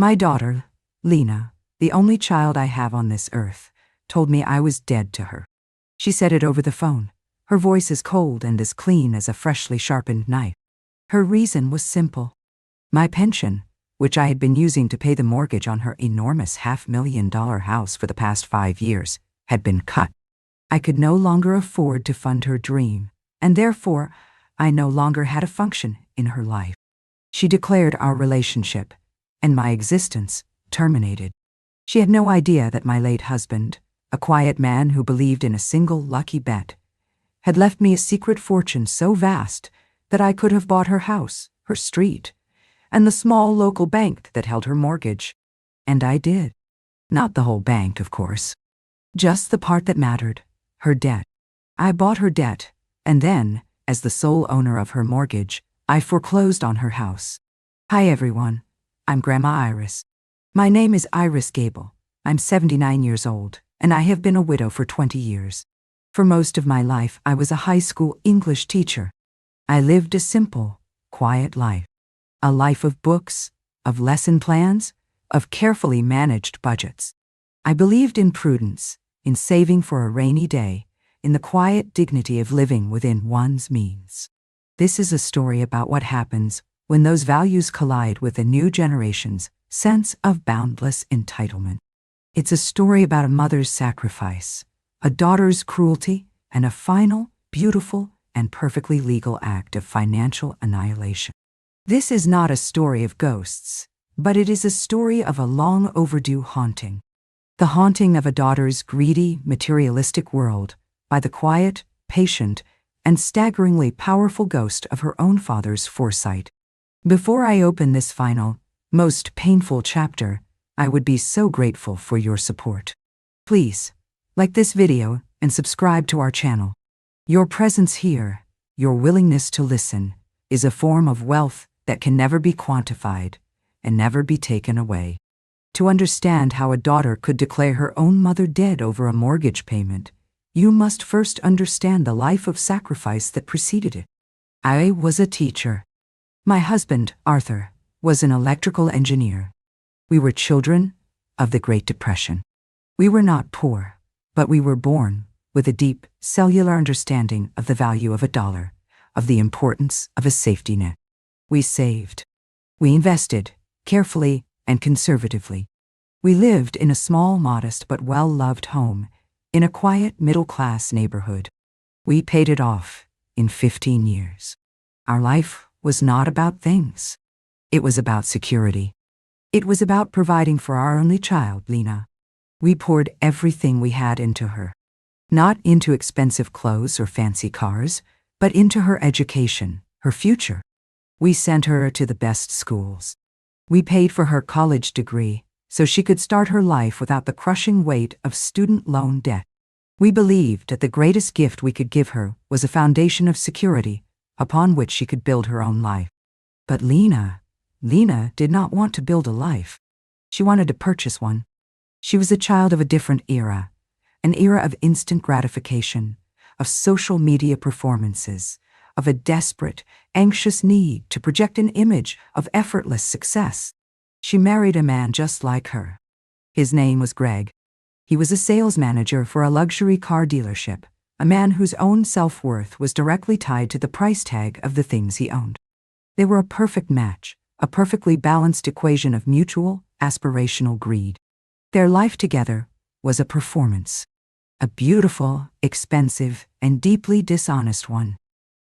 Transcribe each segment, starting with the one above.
My daughter, Lena, the only child I have on this earth, told me I was dead to her. She said it over the phone, her voice as cold and as clean as a freshly sharpened knife. Her reason was simple. My pension, which I had been using to pay the mortgage on her enormous $500,000 house for the past 5 years, had been cut. I could no longer afford to fund her dream, and therefore, I no longer had a function in her life. She declared our relationship, and my existence, terminated. She had no idea that my late husband, a quiet man who believed in a single lucky bet, had left me a secret fortune so vast that I could have bought her house, her street, and the small local bank that held her mortgage. And I did. Not the whole bank, of course. Just the part that mattered, her debt. I bought her debt, and then, as the sole owner of her mortgage, I foreclosed on her house. Hi everyone, I'm Grandma Iris. My name is Iris Gable. I'm 79 years old, and I have been a widow for 20 years. For most of my life, I was a high school English teacher. I lived a simple, quiet life. A life of books, of lesson plans, of carefully managed budgets. I believed in prudence, in saving for a rainy day, in the quiet dignity of living within one's means. This is a story about what happens when those values collide with a new generation's sense of boundless entitlement. It's a story about a mother's sacrifice, a daughter's cruelty, and a final, beautiful, and perfectly legal act of financial annihilation. This is not a story of ghosts, but it is a story of a long overdue haunting. The haunting of a daughter's greedy, materialistic world by the quiet, patient, and staggeringly powerful ghost of her own father's foresight. Before I open this final, most painful chapter, I would be so grateful for your support. Please, like this video and subscribe to our channel. Your presence here, your willingness to listen, is a form of wealth that can never be quantified and never be taken away. To understand how a daughter could declare her own mother dead over a mortgage payment, you must first understand the life of sacrifice that preceded it. I was a teacher. My husband, Arthur, was an electrical engineer. We were children of the Great Depression. We were not poor, but we were born with a deep, cellular understanding of the value of a dollar, of the importance of a safety net. We saved. We invested, carefully and conservatively. We lived in a small, modest, but well-loved home, in a quiet, middle-class neighborhood. We paid it off in 15 years. Our life was not about things. It was about security. It was about providing for our only child, Lena. We poured everything we had into her. Not into expensive clothes or fancy cars, but into her education, her future. We sent her to the best schools. We paid for her college degree so she could start her life without the crushing weight of student loan debt. We believed that the greatest gift we could give her was a foundation of security upon which she could build her own life. But Lena did not want to build a life. She wanted to purchase one. She was a child of a different era, an era of instant gratification, of social media performances, of a desperate, anxious need to project an image of effortless success. She married a man just like her. His name was Greg. He was a sales manager for a luxury car dealership, a man whose own self-worth was directly tied to the price tag of the things he owned. They were a perfect match, a perfectly balanced equation of mutual, aspirational greed. Their life together was a performance, a beautiful, expensive, and deeply dishonest one.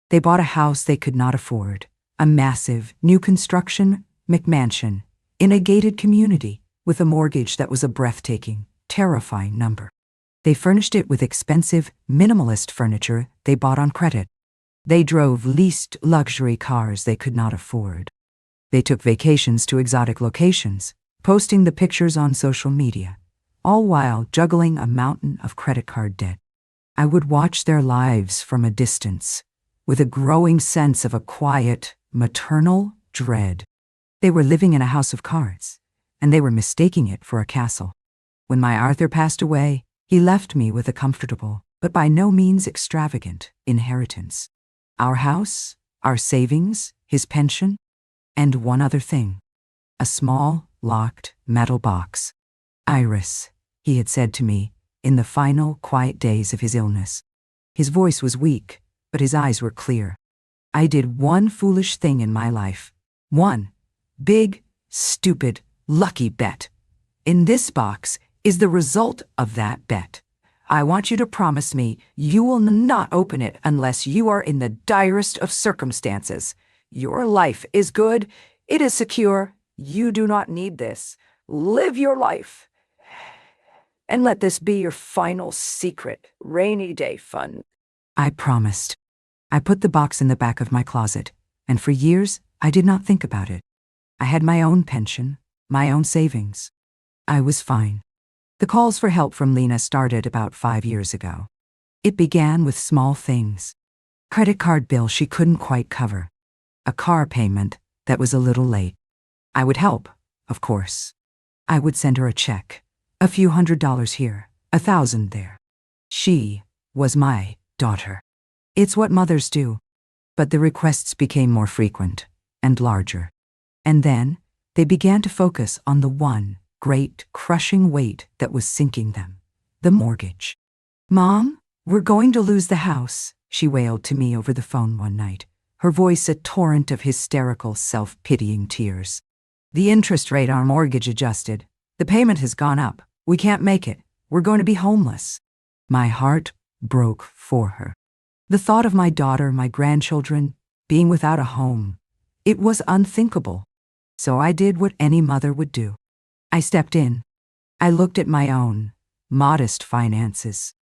They bought a house they could not afford, a massive, new construction, McMansion, in a gated community, with a mortgage that was a breathtaking, terrifying number. They furnished it with expensive, minimalist furniture they bought on credit. They drove leased luxury cars they could not afford. They took vacations to exotic locations, posting the pictures on social media, all while juggling a mountain of credit card debt. I would watch their lives from a distance, with a growing sense of a quiet, maternal dread. They were living in a house of cards, and they were mistaking it for a castle. When my Arthur passed away, he left me with a comfortable, but by no means extravagant, inheritance. Our house, our savings, his pension, and one other thing. A small, locked, metal box. "Iris," he had said to me in the final, quiet days of his illness. His voice was weak, but his eyes were clear. "I did one foolish thing in my life. One big, stupid, lucky bet. In this box is the result of that bet. I want you to promise me you will not open it unless you are in the direst of circumstances. Your life is good. It is secure. You do not need this. Live your life. And let this be your final secret rainy day fun." I promised. I put the box in the back of my closet, and for years I did not think about it. I had my own pension, my own savings. I was fine. The calls for help from Lena started about 5 years ago. It began with small things. Credit card bill she couldn't quite cover. A car payment that was a little late. I would help, of course. I would send her a check. A few $100s here, 1,000 there. She was my daughter. It's what mothers do. But the requests became more frequent and larger. And then they began to focus on the one great, crushing weight that was sinking them: the mortgage. "Mom, we're going to lose the house," she wailed to me over the phone one night, her voice a torrent of hysterical, self-pitying tears. "The interest rate on our mortgage adjusted. The payment has gone up. We can't make it. We're going to be homeless." My heart broke for her. The thought of my daughter, my grandchildren, being without a home, it was unthinkable. So I did what any mother would do. I stepped in. I looked at my own, modest finances.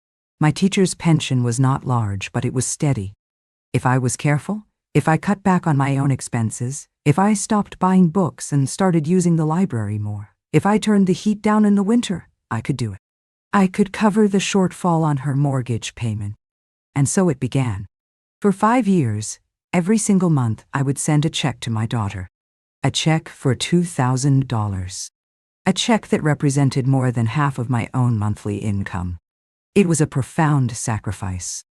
My teacher's pension was not large, but it was steady. If I was careful, if I cut back on my own expenses, if I stopped buying books and started using the library more, if I turned the heat down in the winter, I could do it. I could cover the shortfall on her mortgage payment. And so it began. For 5 years, every single month I would send a check to my daughter. A check for $2,000. A check that represented more than half of my own monthly income. It was a profound sacrifice.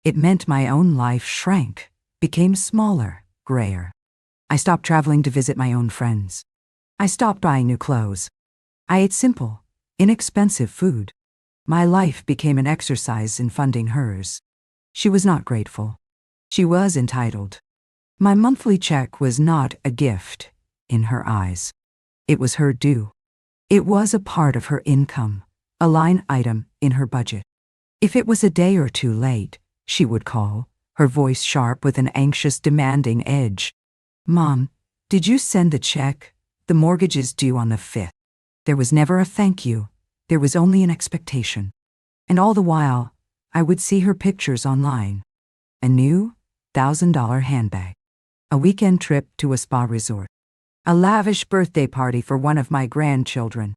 It meant my own life shrank, became smaller, grayer. I stopped traveling to visit my own friends. I stopped buying new clothes. I ate simple, inexpensive food. My life became an exercise in funding hers. She was not grateful. She was entitled. My monthly check was not a gift in her eyes. It was her due. It was a part of her income, a line item in her budget. If it was a day or two late, she would call, her voice sharp with an anxious, demanding edge. "Mom, did you send the check? The mortgage is due on the 5th. There was never a thank you. There was only an expectation. And all the while, I would see her pictures online. A new $1,000 handbag. A weekend trip to a spa resort. A lavish birthday party for one of my grandchildren.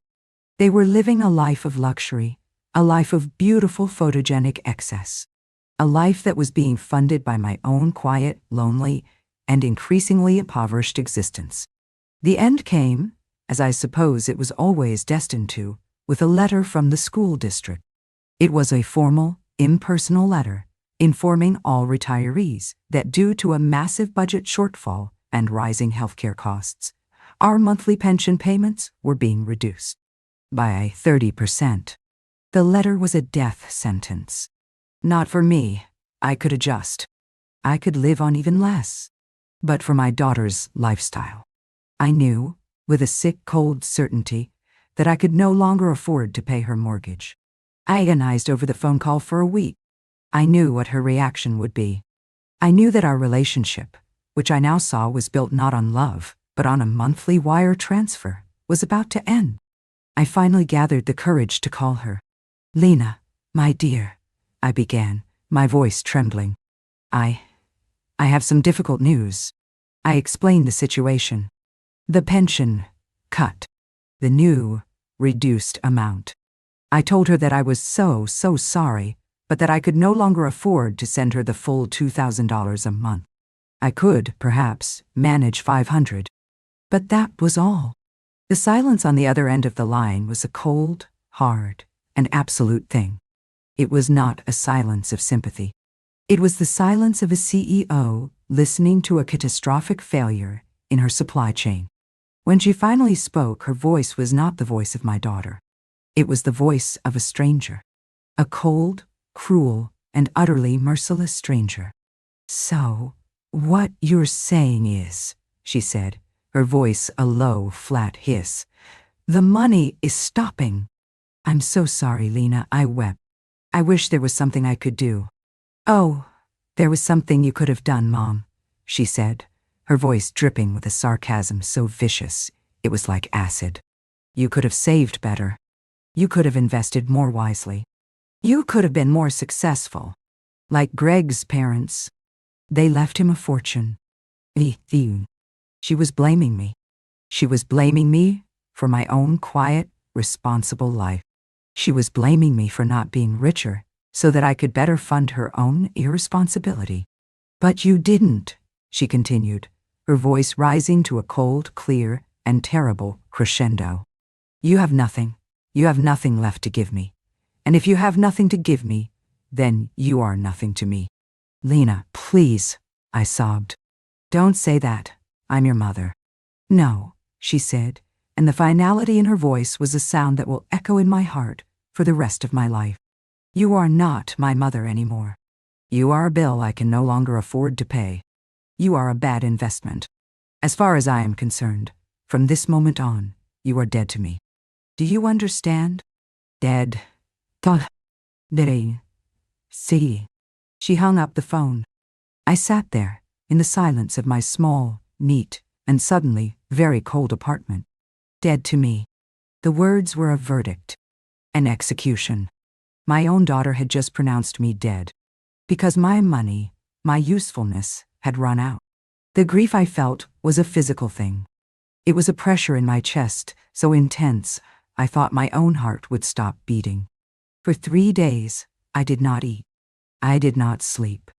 They were living a life of luxury, a life of beautiful photogenic excess. A life that was being funded by my own quiet, lonely, and increasingly impoverished existence. The end came, as I suppose it was always destined to, with a letter from the school district. It was a formal, impersonal letter informing all retirees that due to a massive budget shortfall and rising healthcare costs, our monthly pension payments were being reduced by 30%. The letter was a death sentence. Not for me. I could adjust. I could live on even less. But for my daughter's lifestyle. I knew, with a sick, cold certainty, that I could no longer afford to pay her mortgage. I agonized over the phone call for a week. I knew what her reaction would be. I knew that our relationship, which I now saw was built not on love, but on a monthly wire transfer, was about to end. I finally gathered the courage to call her. "Lena, my dear," I began, my voice trembling. I have some difficult news." I explained the situation. The pension cut. The new, reduced amount. I told her that I was so sorry, but that I could no longer afford to send her the full $2,000 a month. I could, perhaps, manage $500. But that was all. The silence on the other end of the line was a cold, hard, and absolute thing. It was not a silence of sympathy. It was the silence of a CEO listening to a catastrophic failure in her supply chain. When she finally spoke, her voice was not the voice of my daughter. It was the voice of a stranger. A cold, cruel, and utterly merciless stranger. "So, what you're saying is," she said, her voice a low, flat hiss, "the money is stopping." "I'm so sorry, Lena," I wept. "I wish there was something I could do." "Oh, there was something you could have done, Mom," she said, her voice dripping with a sarcasm so vicious it was like acid. "You could have saved better. You could have invested more wisely. You could have been more successful. Like Greg's parents. They left him a fortune." She was blaming me. She was blaming me for my own quiet, responsible life. She was blaming me for not being richer so that I could better fund her own irresponsibility. "But you didn't," she continued, her voice rising to a cold, clear, and terrible crescendo. "You have nothing. You have nothing left to give me. And if you have nothing to give me, then you are nothing to me." "Lena, please," I sobbed. "Don't say that. I'm your mother." "No," she said, and the finality in her voice was a sound that will echo in my heart for the rest of my life. "You are not my mother anymore. You are a bill I can no longer afford to pay. You are a bad investment. As far as I am concerned, from this moment on, you are dead to me. Do you understand? Dead. See." She hung up the phone. I sat there, in the silence of my small, neat, and suddenly very cold apartment. Dead to me. The words were a verdict. An execution. My own daughter had just pronounced me dead. Because my money, my usefulness, had run out. The grief I felt was a physical thing. It was a pressure in my chest, so intense, I thought my own heart would stop beating. For 3 days, I did not eat. I did not sleep.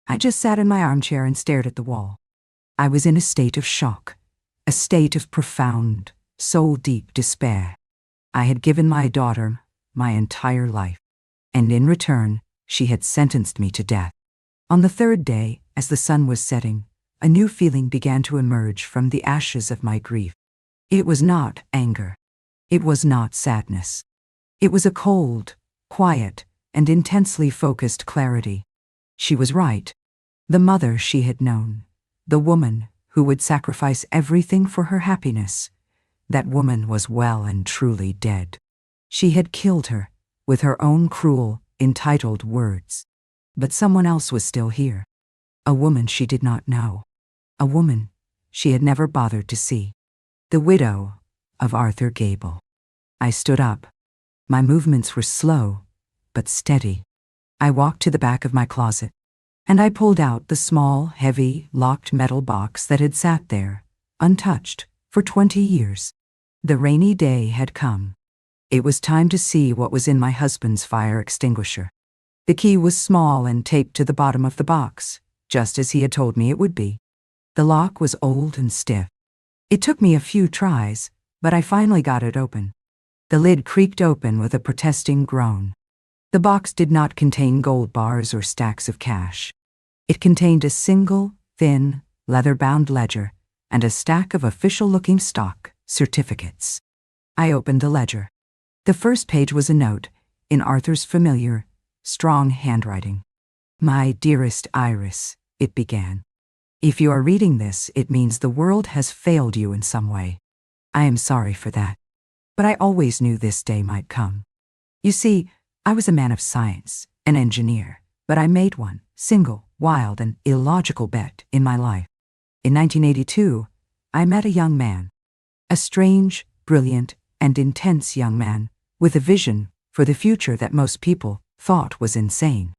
I just sat in my armchair and stared at the wall. I was in a state of shock, a state of profound, soul-deep despair. I had given my daughter my entire life, and in return, she had sentenced me to death. On the 3rd day, as the sun was setting, a new feeling began to emerge from the ashes of my grief. It was not anger. It was not sadness. It was a cold, quiet, and intensely focused clarity. She was right. The mother she had known, the woman who would sacrifice everything for her happiness, that woman was well and truly dead. She had killed her with her own cruel, entitled words. But someone else was still here. A woman she did not know. A woman she had never bothered to see. The widow of Arthur Gable. I stood up. My movements were slow, but steady. I walked to the back of my closet, and I pulled out the small, heavy, locked metal box that had sat there, untouched, for 20 years. The rainy day had come. It was time to see what was in my husband's fire extinguisher. The key was small and taped to the bottom of the box, just as he had told me it would be. The lock was old and stiff. It took me a few tries, but I finally got it open. The lid creaked open with a protesting groan. The box did not contain gold bars or stacks of cash. It contained a single, thin, leather-bound ledger and a stack of official-looking stock certificates. I opened the ledger. The first page was a note, in Arthur's familiar, strong handwriting. "My dearest Iris," it began. "If you are reading this, it means the world has failed you in some way. I am sorry for that. But I always knew this day might come. You see, I was a man of science, an engineer, but I made one, single, wild, and illogical bet in my life. In 1982, I met a young man. A strange, brilliant, and intense young man with a vision for the future that most people thought was insane.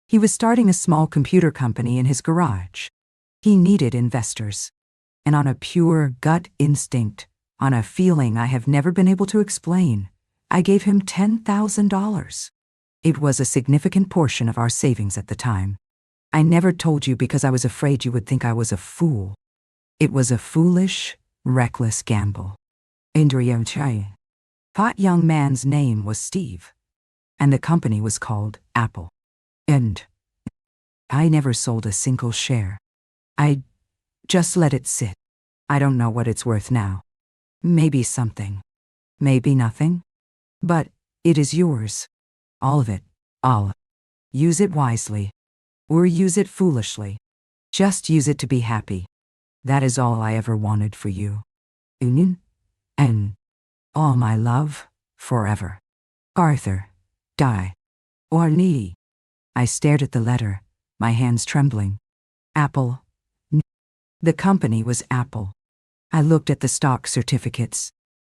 He was starting a small computer company in his garage. He needed investors. And on a pure gut instinct, on a feeling I have never been able to explain, I gave him $10,000. It was a significant portion of our savings at the time. I never told you because I was afraid you would think I was a fool. It was a foolish, reckless gamble. That young man's name was Steve, and the company was called Apple. And I never sold a single share. I just let it sit. I don't know what it's worth now. Maybe something. Maybe nothing. But it is yours. All of it. All. Use it wisely. Or use it foolishly. Just use it to be happy. That is all I ever wanted for you. Union. And all my love, forever. Arthur. Die. Or Nee. I stared at the letter, my hands trembling. Apple. The company was Apple. I looked at the stock certificates.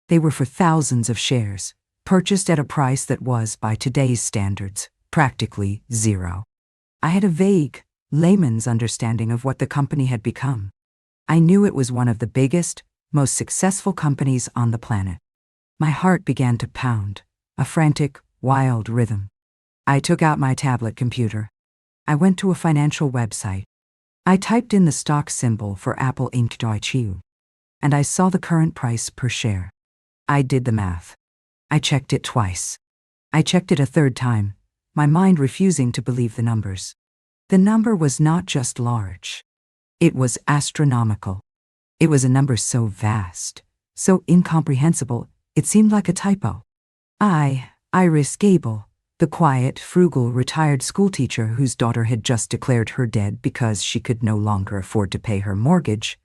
They were for thousands of shares, purchased at a price that was, by today's standards, practically zero. I had a vague, layman's understanding of what the company had become. I knew it was one of the biggest, most successful companies on the planet. My heart began to pound, a frantic, wild rhythm. I took out my tablet computer. I went to a financial website. I typed in the stock symbol for Apple Inc. Deutsche, and I saw the current price per share. I did the math. I checked it twice. I checked it a third time, my mind refusing to believe the numbers. The number was not just large. It was astronomical. It was a number so vast, so incomprehensible, it seemed like a typo. Iris Gable, the quiet, frugal, retired schoolteacher whose daughter had just declared her dead because she could no longer afford to pay her mortgage,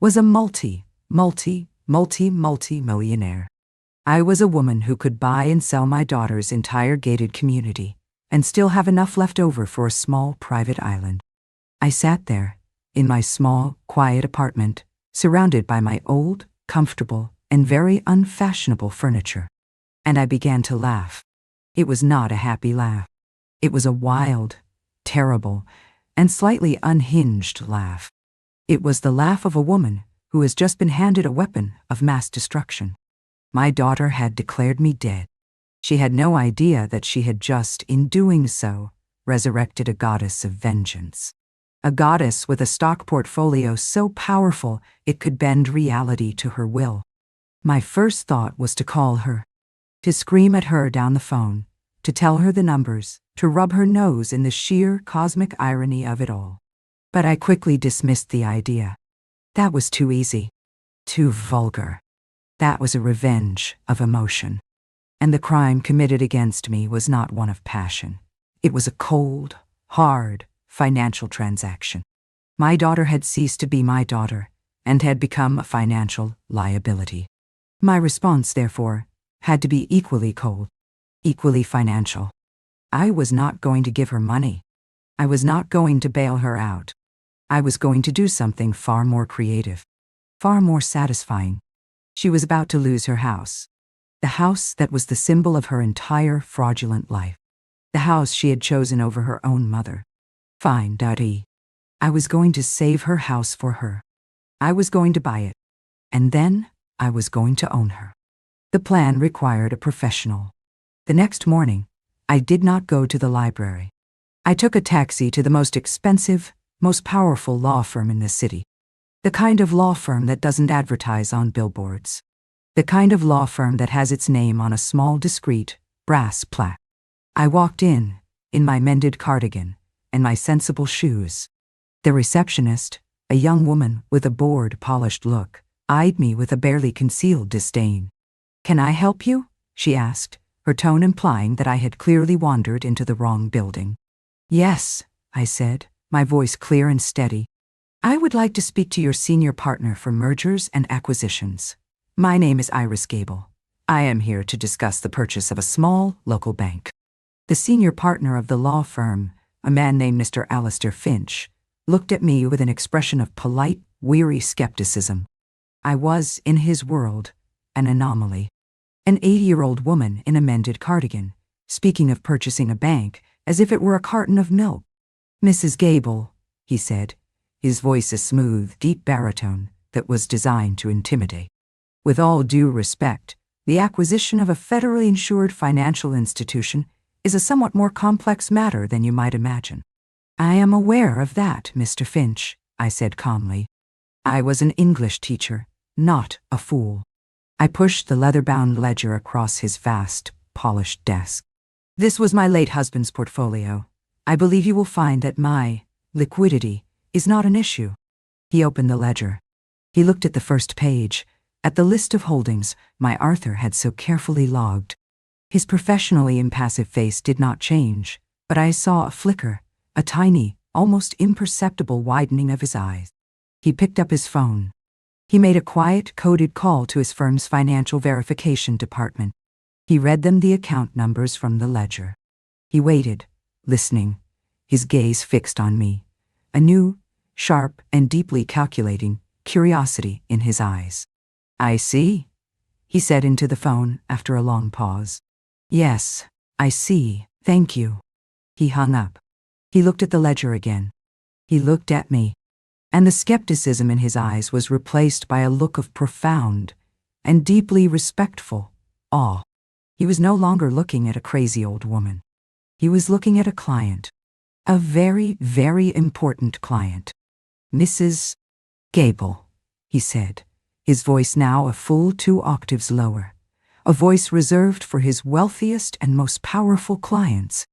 was a multi-millionaire. I was a woman who could buy and sell my daughter's entire gated community and still have enough left over for a small private island. I sat there, in my small, quiet apartment, surrounded by my old, comfortable, and very unfashionable furniture. And I began to laugh. It was not a happy laugh. It was a wild, terrible, and slightly unhinged laugh. It was the laugh of a woman who has just been handed a weapon of mass destruction. My daughter had declared me dead. She had no idea that she had just, in doing so, resurrected a goddess of vengeance. A goddess with a stock portfolio so powerful it could bend reality to her will. My first thought was to call her, to scream at her down the phone, to tell her the numbers, to rub her nose in the sheer cosmic irony of it all. But I quickly dismissed the idea. That was too easy, too vulgar. That was a revenge of emotion. And the crime committed against me was not one of passion. It was a cold, hard, financial transaction. My daughter had ceased to be my daughter and had become a financial liability. My response, therefore, had to be equally cold, equally financial. I was not going to give her money. I was not going to bail her out. I was going to do something far more creative, far more satisfying. She was about to lose her house. The house that was the symbol of her entire fraudulent life. The house she had chosen over her own mother. Fine, Daddy. I was going to save her house for her. I was going to buy it. And then I was going to own her. The plan required a professional. The next morning, I did not go to the library. I took a taxi to the most expensive, most powerful law firm in the city. The kind of law firm that doesn't advertise on billboards. The kind of law firm that has its name on a small, discreet, brass plaque. I walked in my mended cardigan, and my sensible shoes. The receptionist, a young woman with a bored, polished look, eyed me with a barely concealed disdain. "Can I help you?" she asked, her tone implying that I had clearly wandered into the wrong building. "Yes," I said, my voice clear and steady. "I would like to speak to your senior partner for mergers and acquisitions. My name is Iris Gable. I am here to discuss the purchase of a small local bank." The senior partner of the law firm, a man named Mr. Alistair Finch, looked at me with an expression of polite, weary skepticism. I was, in his world, an anomaly. An 80-year-old woman in a mended cardigan, speaking of purchasing a bank as if it were a carton of milk. "Mrs. Gable," he said, his voice a smooth, deep baritone that was designed to intimidate. "With all due respect, the acquisition of a federally insured financial institution is a somewhat more complex matter than you might imagine." "I am aware of that, Mr. Finch," I said calmly. I was an English teacher, not a fool. I pushed the leather-bound ledger across his vast, polished desk. "This was my late husband's portfolio. I believe you will find that my liquidity is not an issue." He opened the ledger. He looked at the first page, at the list of holdings my Arthur had so carefully logged. His professionally impassive face did not change, but I saw a flicker, a tiny, almost imperceptible widening of his eyes. He picked up his phone. He made a quiet, coded call to his firm's financial verification department. He read them the account numbers from the ledger. He waited, listening, his gaze fixed on me, a new, sharp, and deeply calculating curiosity in his eyes. "I see," he said into the phone after a long pause. "Yes, I see, thank you." He hung up. He looked at the ledger again. He looked at me, and the skepticism in his eyes was replaced by a look of profound and deeply respectful awe. He was no longer looking at a crazy old woman. He was looking at a client, a very, very important client. "Mrs. Gable," he said, his voice now a full 2 octaves lower, a voice reserved for his wealthiest and most powerful clients.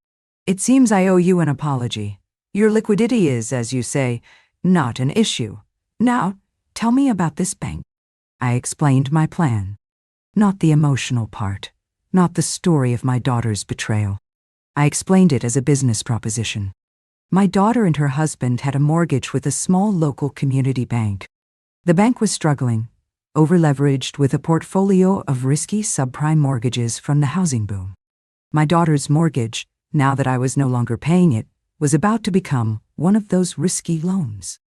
"It seems I owe you an apology. Your liquidity is, as you say, not an issue. Now, tell me about this bank." I explained my plan. Not the emotional part, not the story of my daughter's betrayal. I explained it as a business proposition. My daughter and her husband had a mortgage with a small local community bank. The bank was struggling, over-leveraged with a portfolio of risky subprime mortgages from the housing boom. My daughter's mortgage, now that I was no longer paying it, was about to become one of those risky loans.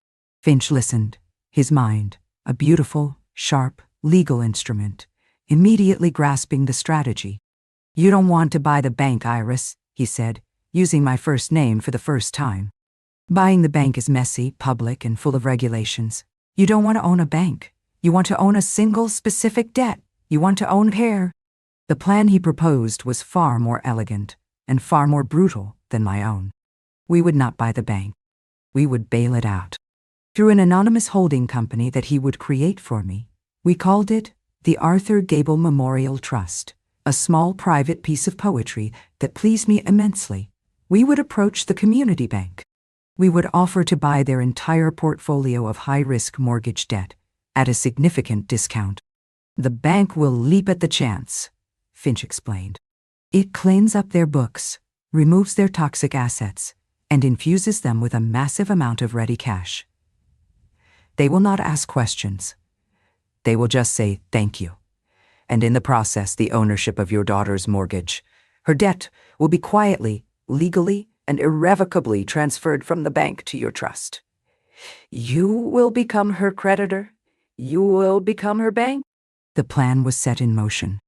Finch listened, his mind, a beautiful, sharp, legal instrument, immediately grasping the strategy. "You don't want to buy the bank, Iris," he said, using my first name for the first time. "Buying the bank is messy, public, and full of regulations. You don't want to own a bank. You want to own a single specific debt. You want to own care." The plan he proposed was far more elegant and far more brutal than my own. We would not buy the bank. We would bail it out. Through an anonymous holding company that he would create for me, we called it the Arthur Gable Memorial Trust, a small private piece of poetry that pleased me immensely. We would approach the community bank. We would offer to buy their entire portfolio of high-risk mortgage debt at a significant discount. "The bank will leap at the chance," Finch explained. "It cleans up their books, removes their toxic assets, and infuses them with a massive amount of ready cash. They will not ask questions. They will just say thank you. And in the process, the ownership of your daughter's mortgage, her debt, will be quietly, legally, and irrevocably transferred from the bank to your trust. You will become her creditor. You will become her bank." The plan was set in motion.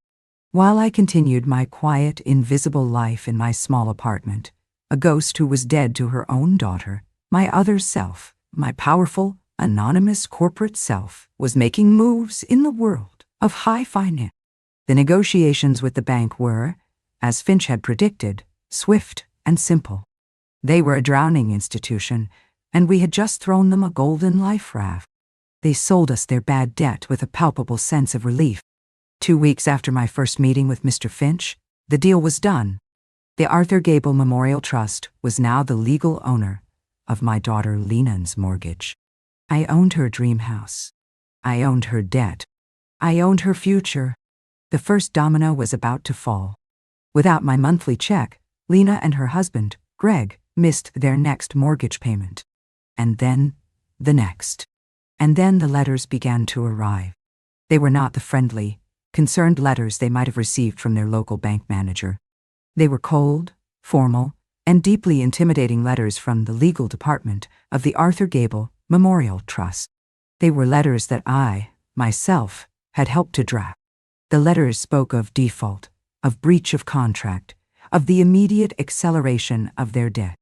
While I continued my quiet, invisible life in my small apartment, a ghost who was dead to her own daughter, my other self, my powerful, anonymous corporate self, was making moves in the world of high finance. The negotiations with the bank were, as Finch had predicted, swift and simple. They were a drowning institution, and we had just thrown them a golden life raft. They sold us their bad debt with a palpable sense of relief. 2 weeks after my first meeting with Mr. Finch, the deal was done. The Arthur Gable Memorial Trust was now the legal owner of my daughter Lena's mortgage. I owned her dream house. I owned her debt. I owned her future. The first domino was about to fall. Without my monthly check, Lena and her husband, Greg, missed their next mortgage payment. And then the next. And then the letters began to arrive. They were not the friendly, concerned letters they might have received from their local bank manager. They were cold, formal, and deeply intimidating letters from the legal department of the Arthur Gable Memorial Trust. They were letters that I, myself, had helped to draft. The letters spoke of default, of breach of contract, of the immediate acceleration of their debt.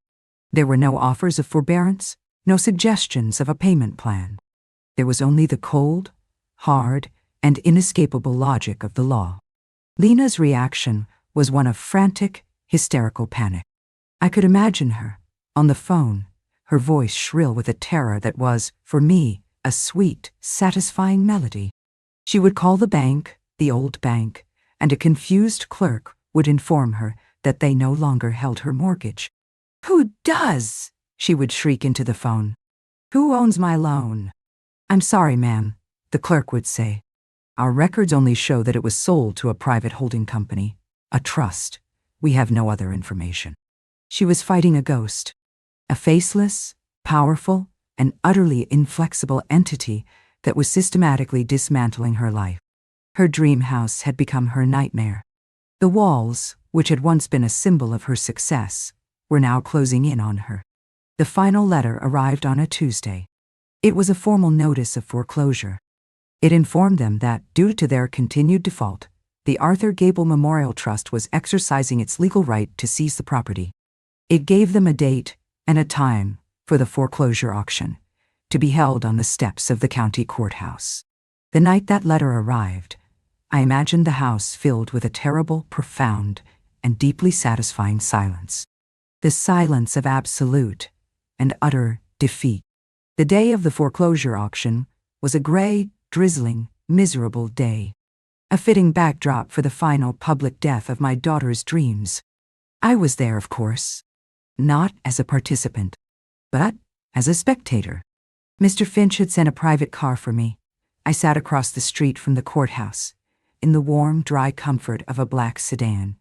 There were no offers of forbearance, no suggestions of a payment plan. There was only the cold, hard, and inescapable logic of the law. Lena's reaction was one of frantic, hysterical panic. I could imagine her, on the phone, her voice shrill with a terror that was, for me, a sweet, satisfying melody. She would call the bank, the old bank, and a confused clerk would inform her that they no longer held her mortgage. "Who does?" she would shriek into the phone. "Who owns my loan?" "I'm sorry, ma'am," the clerk would say. Our records only show that it was sold to a private holding company, a trust. We have no other information. She was fighting a ghost, a faceless, powerful, and utterly inflexible entity that was systematically dismantling her life. Her dream house had become her nightmare. The walls, which had once been a symbol of her success, were now closing in on her. The final letter arrived on a Tuesday. It was a formal notice of foreclosure. It informed them that, due to their continued default, the Arthur Gable Memorial Trust was exercising its legal right to seize the property. It gave them a date and a time for the foreclosure auction, to be held on the steps of the county courthouse. The night that letter arrived, I imagined the house filled with a terrible, profound, and deeply satisfying silence. The silence of absolute and utter defeat. The day of the foreclosure auction was a gray, drizzling, miserable day. A fitting backdrop for the final public death of my daughter's dreams. I was there, of course. Not as a participant, but as a spectator. Mr. Finch had sent a private car for me. I sat across the street from the courthouse, in the warm, dry comfort of a black sedan,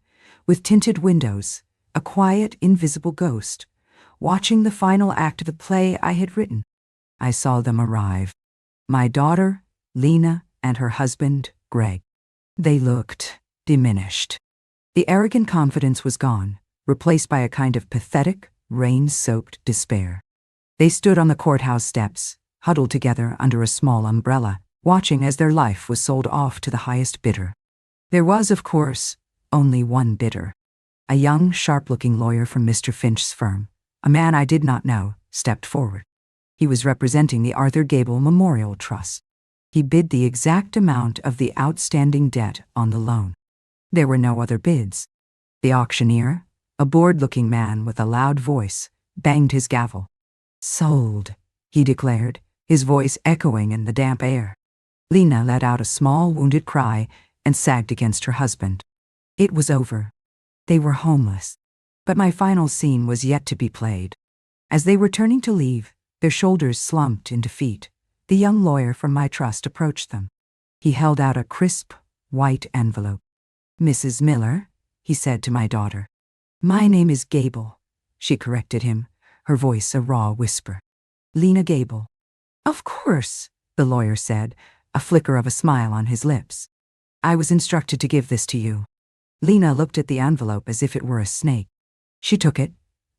with tinted windows, a quiet, invisible ghost, watching the final act of the play I had written. I saw them arrive. My daughter, Lena, and her husband, Greg. They looked diminished. The arrogant confidence was gone, replaced by a kind of pathetic, rain-soaked despair. They stood on the courthouse steps, huddled together under a small umbrella, watching as their life was sold off to the highest bidder. There was, of course, only one bidder. A young, sharp-looking lawyer from Mr. Finch's firm, a man I did not know, stepped forward. He was representing the Arthur Gable Memorial Trust. He bid the exact amount of the outstanding debt on the loan. There were no other bids. The auctioneer, a bored-looking man with a loud voice, banged his gavel. "Sold," he declared, his voice echoing in the damp air. Lena let out a small, wounded cry and sagged against her husband. It was over. They were homeless. But my final scene was yet to be played. As they were turning to leave, their shoulders slumped in defeat, the young lawyer from my trust approached them. He held out a crisp, white envelope. "Mrs. Miller," he said to my daughter. "My name is Gable," she corrected him, her voice a raw whisper. "Lena Gable." "Of course," the lawyer said, a flicker of a smile on his lips. "I was instructed to give this to you." Lena looked at the envelope as if it were a snake. She took it,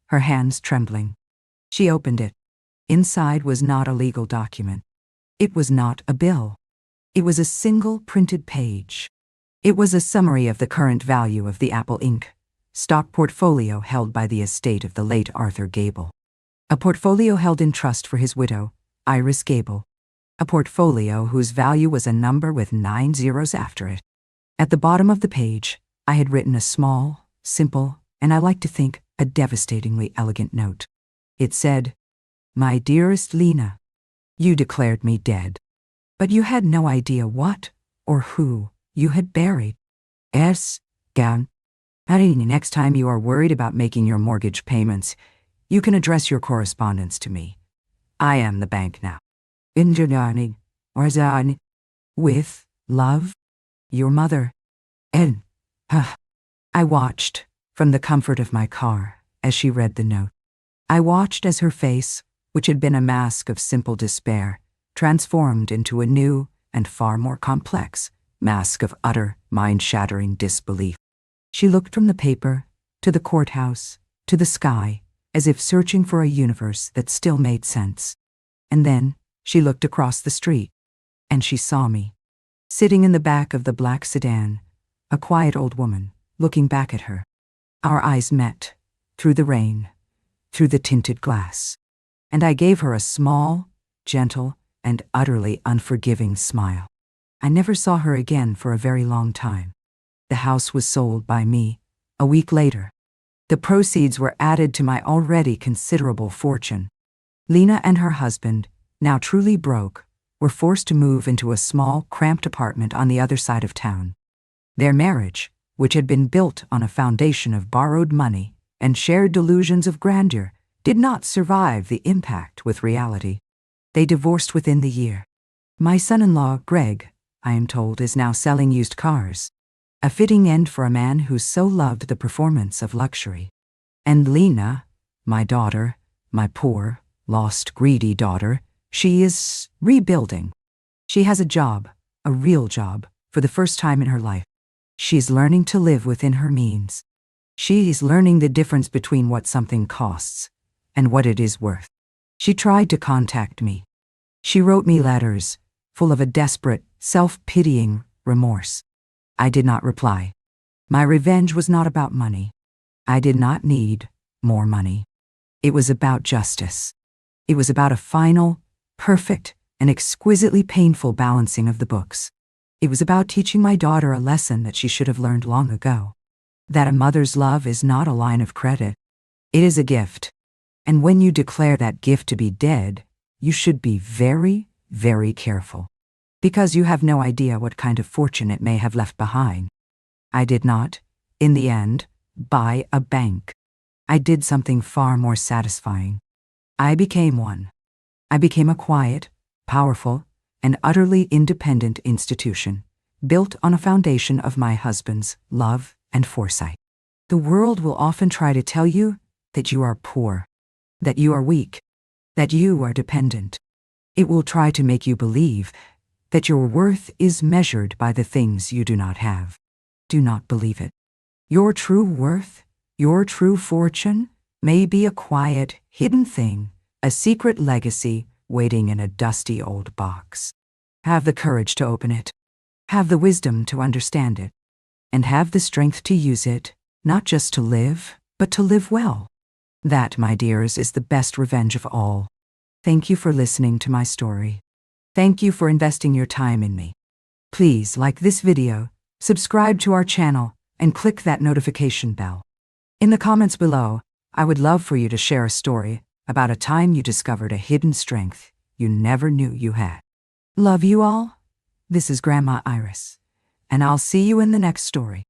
her hands trembling. She opened it. Inside was not a legal document. It was not a bill. It was a single printed page. It was a summary of the current value of the Apple Inc. stock portfolio held by the estate of the late Arthur Gable. A portfolio held in trust for his widow, Iris Gable. A portfolio whose value was a number with 9 zeros after it. At the bottom of the page, I had written a small, simple, and I like to think a devastatingly elegant note. It said, "My dearest Lena, you declared me dead, but you had no idea what or who you had buried. Gown. Next time you are worried about making your mortgage payments, you can address your correspondence to me. I am the bank now. With love, your mother." And I watched from the comfort of my car as she read the note. I watched as her face, which had been a mask of simple despair, transformed into a new and far more complex mask of utter, mind-shattering disbelief. She looked from the paper, to the courthouse, to the sky, as if searching for a universe that still made sense. And then she looked across the street, and she saw me, sitting in the back of the black sedan, a quiet old woman, looking back at her. Our eyes met, through the rain, through the tinted glass, and I gave her a small, gentle, and utterly unforgiving smile. I never saw her again for a very long time. The house was sold by me a week later. The proceeds were added to my already considerable fortune. Lena and her husband, now truly broke, were forced to move into a small, cramped apartment on the other side of town. Their marriage, which had been built on a foundation of borrowed money and shared delusions of grandeur, did not survive the impact with reality. They divorced within the year. My son-in-law, Greg, I am told, is now selling used cars. A fitting end for a man who so loved the performance of luxury. And Lena, my daughter, my poor, lost, greedy daughter, she is rebuilding. She has a job, a real job, for the first time in her life. She is learning to live within her means. She is learning the difference between what something costs and what it is worth. She tried to contact me. She wrote me letters full of a desperate, self-pitying remorse. I did not reply. My revenge was not about money. I did not need more money. It was about justice. It was about a final, perfect, and exquisitely painful balancing of the books. It was about teaching my daughter a lesson that she should have learned long ago. That a mother's love is not a line of credit. It is a gift. And when you declare that gift to be dead, you should be very, very careful. Because you have no idea what kind of fortune it may have left behind. I did not, in the end, buy a bank. I did something far more satisfying. I became one. I became a quiet, powerful, and utterly independent institution, built on a foundation of my husband's love and foresight. The world will often try to tell you that you are poor, that you are weak, that you are dependent. It will try to make you believe that your worth is measured by the things you do not have. Do not believe it. Your true worth, your true fortune, may be a quiet, hidden thing, a secret legacy waiting in a dusty old box. Have the courage to open it. Have the wisdom to understand it. And have the strength to use it, not just to live, but to live well. That, my dears, is the best revenge of all. Thank you for listening to my story. Thank you for investing your time in me. Please like this video, subscribe to our channel, and click that notification bell. In the comments below, I would love for you to share a story about a time you discovered a hidden strength you never knew you had. Love you all. This is Grandma Iris, and I'll see you in the next story.